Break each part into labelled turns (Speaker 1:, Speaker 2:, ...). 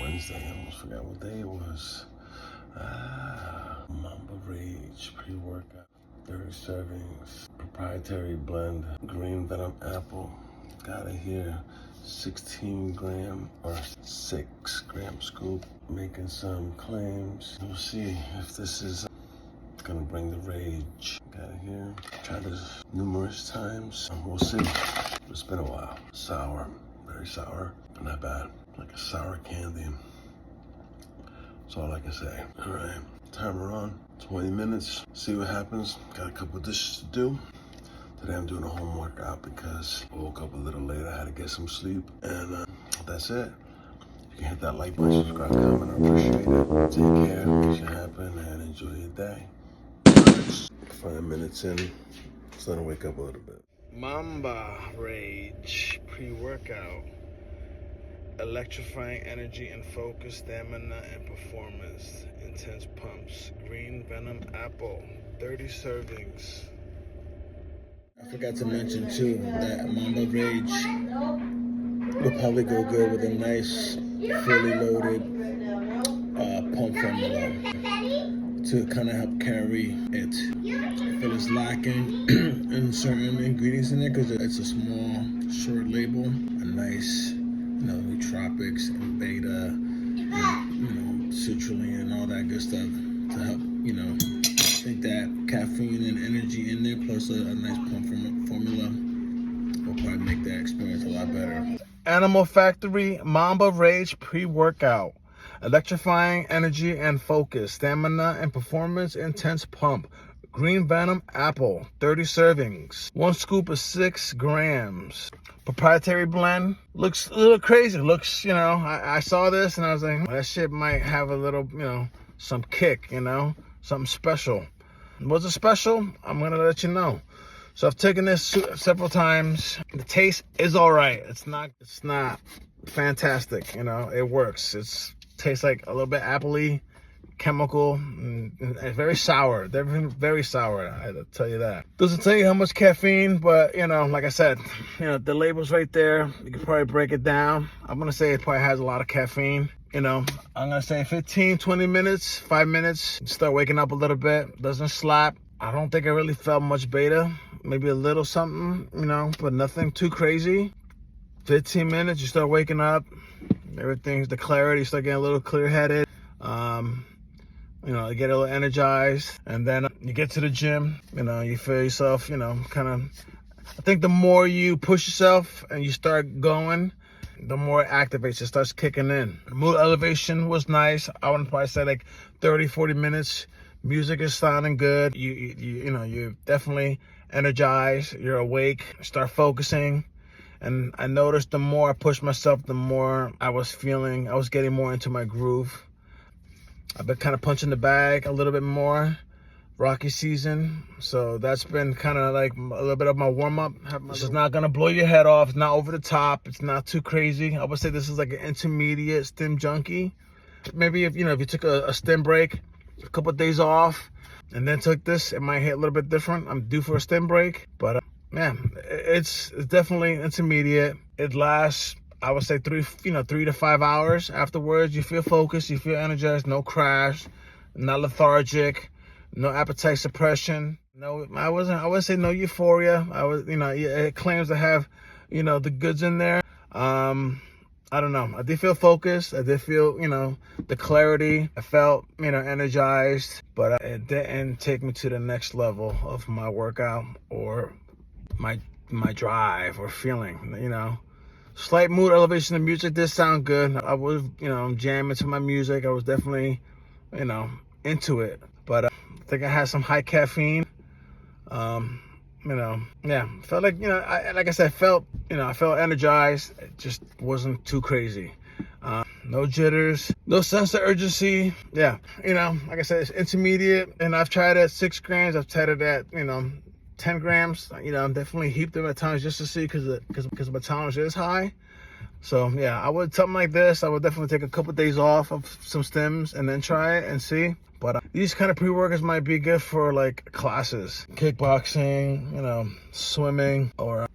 Speaker 1: Wednesday. I almost forgot what day it was. Mamba Rage pre-workout. 30 servings. Proprietary blend. Green Venom Apple. Got it here. 16 gram or 6 gram scoop. Making some claims. We'll see if this is gonna bring the rage. Got it here. Tried this numerous times. We'll see. It's been a while. Sour. Very sour. But not bad. Like a sour candy. That's all I can say. All right, timer on. 20 minutes. See what happens. Got a couple dishes to do. Today I'm doing a home workout because I woke up a little late. I had to get some sleep. And that's it. You can hit that like button, subscribe, comment. I appreciate it. Take care. Make sure happen and enjoy your day. 5 minutes in. Starting to wake up a little bit. Mamba Rage pre-workout. Electrifying energy and focus, stamina and performance. Intense pumps. Green Venom Apple. 30 servings. I forgot to mention too that Mamba Rage will probably go good with a nice, fully loaded pump formula to kind of help carry it. I feel it's lacking in certain ingredients in it because it's a small, short label. A nice, nootropics and beta, and, citrulline and all that good stuff to help, I think that caffeine and energy in there plus a nice pump formula will probably make that experience a lot better. Animal Factory Mamba Rage pre-workout. Electrifying energy and focus, stamina and performance, intense pump. Green Venom Apple, 30 servings. 1 scoop of 6 grams. Proprietary blend. Looks a little crazy. Looks, I saw this and I was like, that shit might have a little, some kick, something special. Was it special? I'm going to let you know. So I've taken this several times. The taste is all right. It's not fantastic. It works. It tastes like a little bit appley. Chemical and very sour. They're very sour, I'll tell you that. Doesn't tell you how much caffeine, but like I said, the label's right there. You can probably break it down. I'm gonna say it probably has a lot of caffeine. I'm gonna say 15, 20 minutes, 5 minutes, start waking up a little bit. Doesn't slap. I don't think I really felt much beta. Maybe a little something, but nothing too crazy. 15 minutes, you start waking up. The clarity, you start getting a little clear-headed. You get a little energized, and then you get to the gym, you feel yourself, I think the more you push yourself and you start going, the more it activates, it starts kicking in. Mood elevation was nice. I would probably say like 30, 40 minutes. Music is sounding good. You're definitely energized, you're awake, start focusing. And I noticed the more I pushed myself, the more I was getting more into my groove. I've been kind of punching the bag a little bit more. Rocky season. So that's been kind of like a little bit of my warm-up. This is not going to blow your head off. It's not over the top. It's not too crazy. I would say this is like an intermediate stim junkie. Maybe if you took a stim break, a couple of days off, and then took this, it might hit a little bit different. I'm due for a stim break. But it's definitely intermediate. It lasts, I would say 3 to 5 hours afterwards. You feel focused, you feel energized, no crash, not lethargic, no appetite suppression. No, I would say no euphoria. It claims to have, the goods in there. I don't know. I did feel focused. I did feel, the clarity. I felt, energized, but it didn't take me to the next level of my workout or my drive or feeling, Slight mood elevation. The music did sound good. I was, jamming to my music. I was definitely, into it. But I think I had some high caffeine. Felt like, like I said, I felt energized. It just wasn't too crazy. No jitters, no sense of urgency. Yeah, like I said, it's intermediate, and I've tried it at 6 grams. I've tried it at, 10 grams. Definitely heap them at times just to see because my tolerance is high. So yeah, I would something like this. I would definitely take a couple days off of some stims and then try it and see. But these kind of pre-workouts might be good for like classes, kickboxing, swimming, or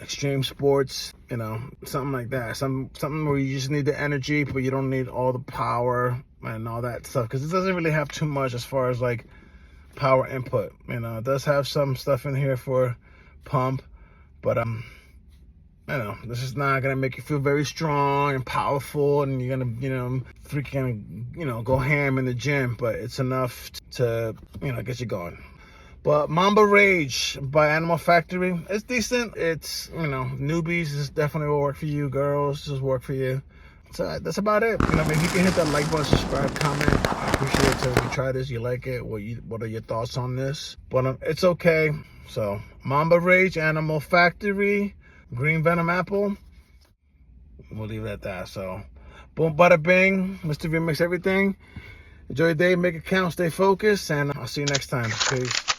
Speaker 1: extreme sports, you know, something like that. Something where you just need the energy, but you don't need all the power and all that stuff, because it doesn't really have too much as far as like power input. You know, it does have some stuff in here for pump, but I know this is not gonna make you feel very strong and powerful, and you're gonna, you know, freaking, you know, go ham in the gym. But it's enough to, you know, get you going. But Mamba Rage by Animal Factory, it's decent. It's, you know, newbies, this definitely will work for you. Girls, this will work for you. So that's about it. You know, maybe you can hit that like button, subscribe, comment. I appreciate it. So if you try this, you like it, what are your thoughts on this? But it's okay. So Mamba Rage, Animal Factory, Green Venom Apple. We'll leave it at that. So boom, bada bing, Mr. Remix everything. Enjoy your day, make it count, stay focused, and I'll see you next time. Peace.